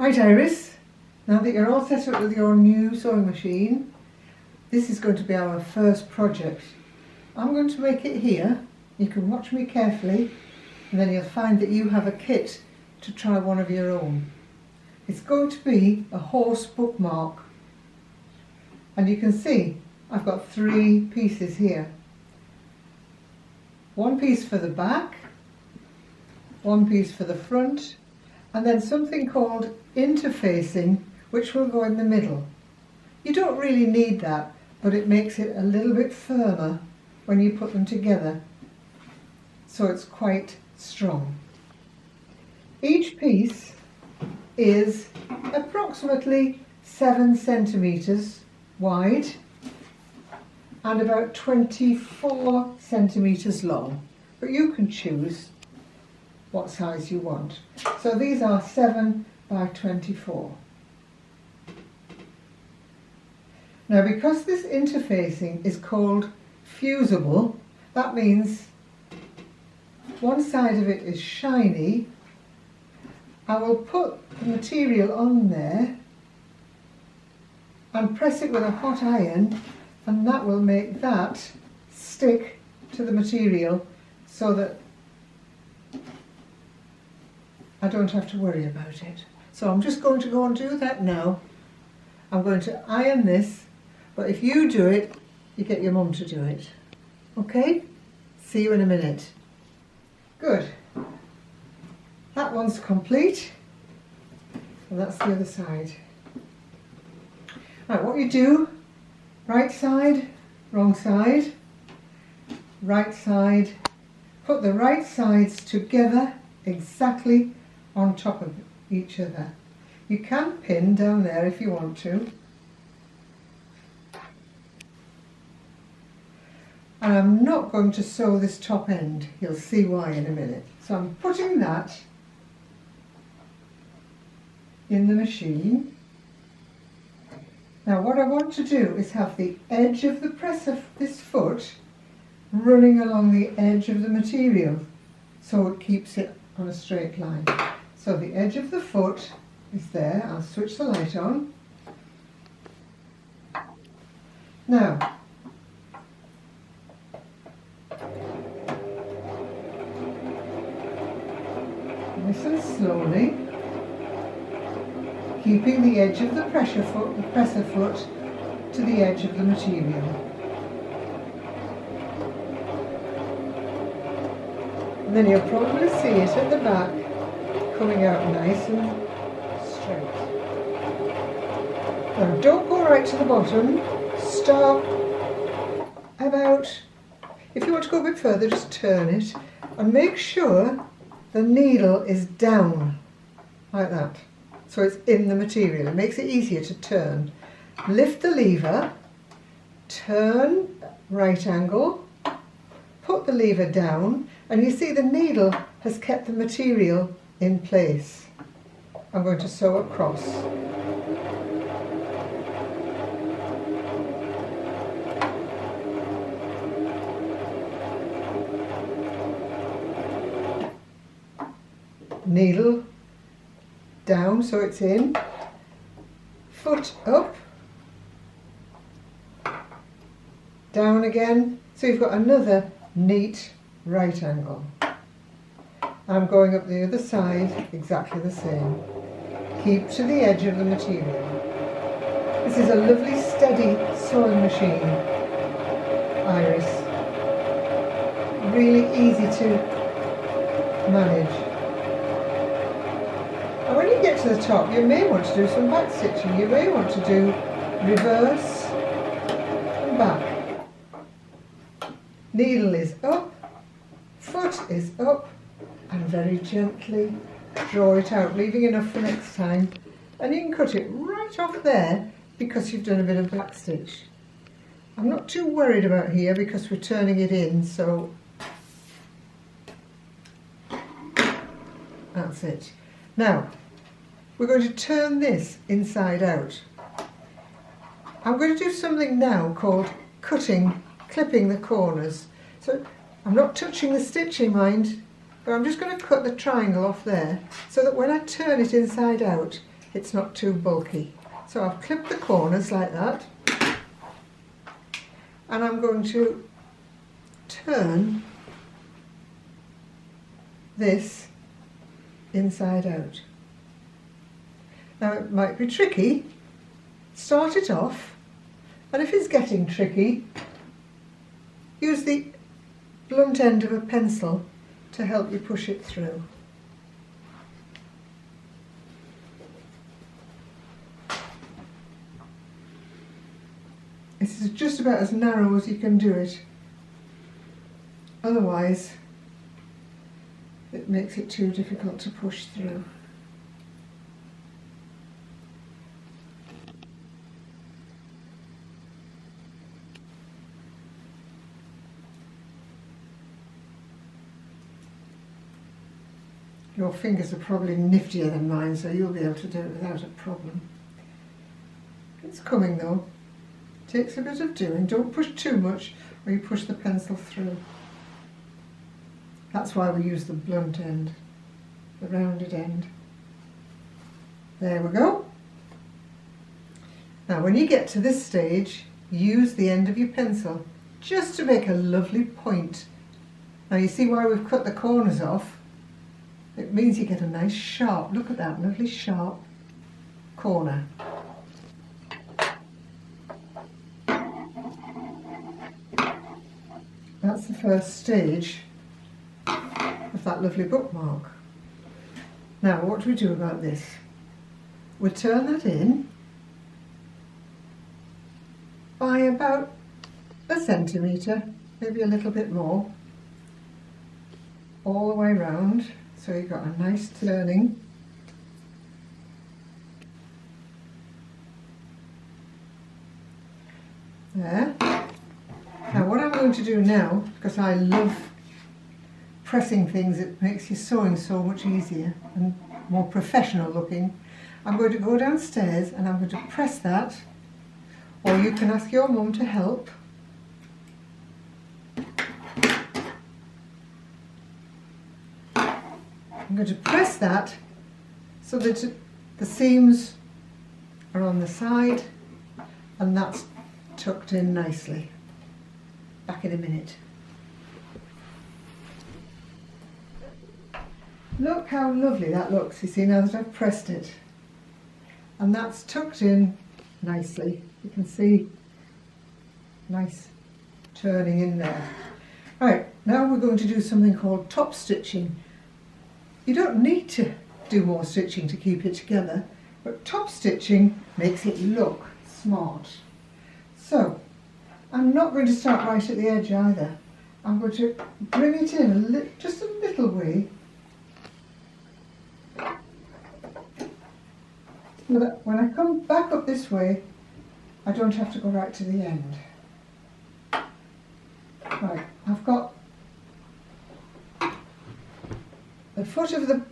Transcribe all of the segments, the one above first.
Right, Iris, now that you're all set up with your new sewing machine, this is going to be our first project. I'm going to make it here. You can watch me carefully and then you'll find that you have a kit to try one of your own. It's going to be a horse bookmark, and you can see I've got 3 pieces here. One piece for the back, one piece for the front, and then something called interfacing, which will go in the middle. You don't really need that, but it makes it a little bit firmer when you put them together, so it's quite strong. Each piece is approximately 7 centimetres wide and about 24 centimetres long, but you can choose what size you want. So these are 7 by 24. Now, because this interfacing is called fusible, that means one side of it is shiny. I will put the material on there and press it with a hot iron, and that will make that stick to the material so that I don't have to worry about it. So I'm just going to go and do that now. I'm going to iron this, but if you do it, you get your mum to do it. Okay? See you in a minute. Good. That one's complete, and that's the other side. Right, what you do, right side, wrong side, right side, put the right sides together exactly on top of each other. You can pin down there if you want to. And I'm not going to sew this top end, you'll see why in a minute. So I'm putting that in the machine. Now what I want to do is have the edge of the press of this foot running along the edge of the material, so it keeps it on a straight line. So the edge of the foot is there. I'll switch the light on. Now, listen slowly, keeping the edge of the presser foot to the edge of the material. And then you'll probably see it at the back coming out nice and straight. Now don't go right to the bottom, stop about, if you want to go a bit further, just turn it and make sure the needle is down like that, so it's in the material. It makes it easier to turn. Lift the lever, turn right angle, put the lever down, and you see the needle has kept the material in place. I'm going to sew across. Needle down so it's in, foot up, down again, so you've got another neat right angle. I'm going up the other side exactly the same. Keep to the edge of the material. This is a lovely steady sewing machine, Iris. Really easy to manage. And when you get to the top, you may want to do some back stitching. You may want to do reverse and back. Needle is up, foot is up, and very gently draw it out, leaving enough for next time. And you can cut it right off there because you've done a bit of back stitch. I'm not too worried about here because we're turning it in, so that's it. Now, we're going to turn this inside out. I'm going to do something now called clipping the corners. So I'm not touching the stitching, mind, but I'm just going to cut the triangle off there so that when I turn it inside out, it's not too bulky. So I've clipped the corners like that, and I'm going to turn this inside out. Now it might be tricky. Start it off, and if it's getting tricky, use the blunt end of a pencil to help you push it through. This is just about as narrow as you can do it. Otherwise, it makes it too difficult to push through. Your fingers are probably niftier than mine, so you'll be able to do it without a problem. It's coming though. Takes a bit of doing. Don't push too much or you push the pencil through. That's why we use the blunt end, the rounded end. There we go. Now when you get to this stage, use the end of your pencil just to make a lovely point. Now you see why we've cut the corners off? It means you get a nice sharp, look at that, lovely sharp corner. That's the first stage of that lovely bookmark. Now what do we do about this? We turn that in by about 1 centimetre, maybe a little bit more, all the way round, so you've got a nice turning. There. Now what I'm going to do now, because I love pressing things, it makes your sewing so much easier and more professional looking, I'm going to go downstairs and I'm going to press that, or you can ask your mum to help. I'm going to press that so that the seams are on the side and that's tucked in nicely. Back in a minute. Look how lovely that looks, you see, now that I've pressed it. And that's tucked in nicely. You can see nice turning in there. Right, now we're going to do something called top stitching. You don't need to do more stitching to keep it together, but top stitching makes it look smart. So, I'm not going to start right at the edge either. I'm going to bring it in just a little way, so that when I come back up this way, I don't have to go right to the end. Right, I've got the foot of the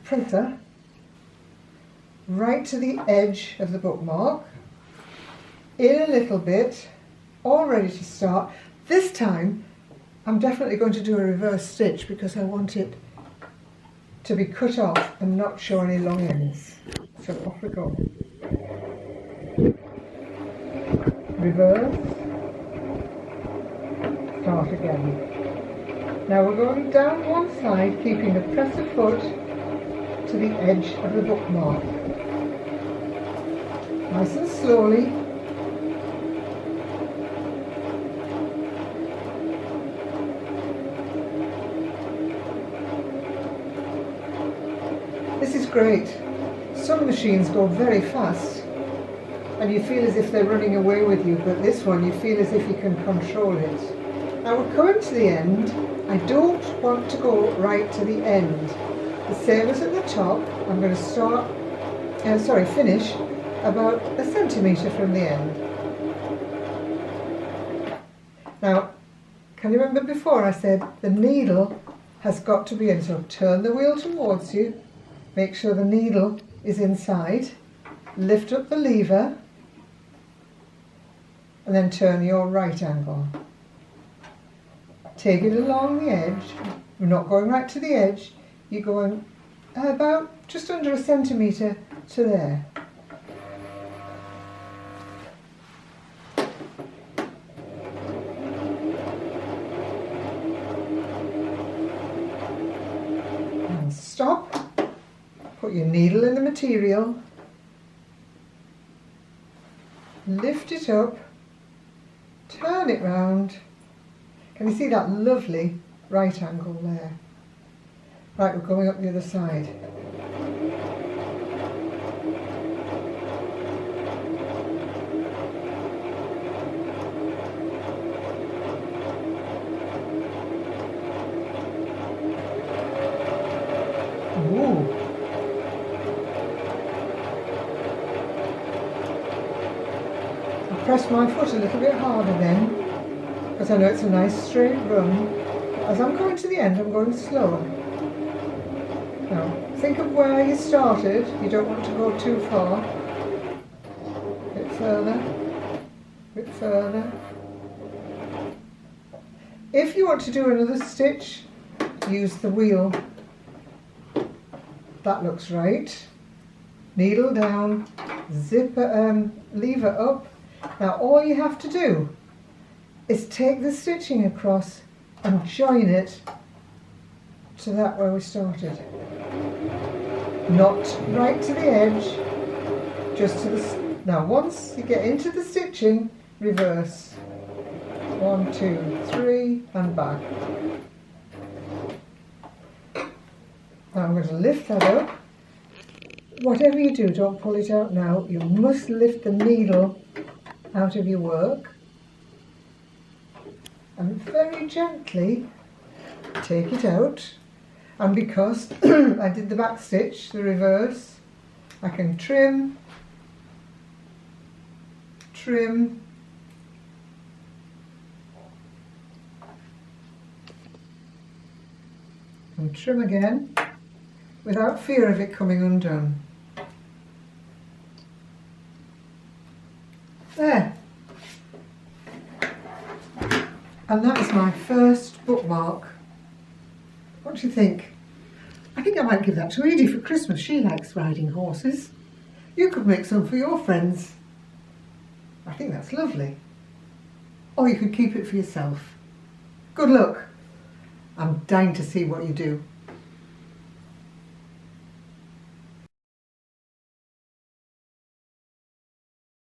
printer right to the edge of the bookmark, in a little bit, all ready to start. This time I'm definitely going to do a reverse stitch because I want it to be cut off and not show any long ends. So off we go. Reverse, start again. Now we're going down one side, keeping the presser foot to the edge of the bookmark. Nice and slowly. This is great. Some machines go very fast and you feel as if they're running away with you, but this one you feel as if you can control it. Now we're coming to the end. I don't want to go right to the end. The same as at the top, I'm going to finish about 1 centimetre from the end. Now, can you remember before I said the needle has got to be in, so turn the wheel towards you, make sure the needle is inside, lift up the lever and then turn your right angle. Take it along the edge. We're not going right to the edge, you're going about just under a centimetre to there. And stop, put your needle in the material, lift it up, turn it round. Can you see that lovely right angle there? Right, we're going up the other side. Ooh. I'll press my foot a little bit harder then, because I know it's a nice straight run. As I'm going to the end, I'm going slower. Now, think of where you started. You don't want to go too far. A bit further, a bit further. If you want to do another stitch, use the wheel. That looks right. Needle down, lever up. Now all you have to do is take the stitching across and join it to that where we started. Not right to the edge, just to the... Now once you get into the stitching, reverse. 1, 2, 3 and back. Now I'm going to lift that up. Whatever you do, don't pull it out now. You must lift the needle out of your work. And very gently take it out. And because I did the back stitch, the reverse, I can trim, trim, and trim again, without fear of it coming undone. There. And that is my first bookmark. What do you think? I think I might give that to Edie for Christmas. She likes riding horses. You could make some for your friends. I think that's lovely. Or you could keep it for yourself. Good luck. I'm dying to see what you do.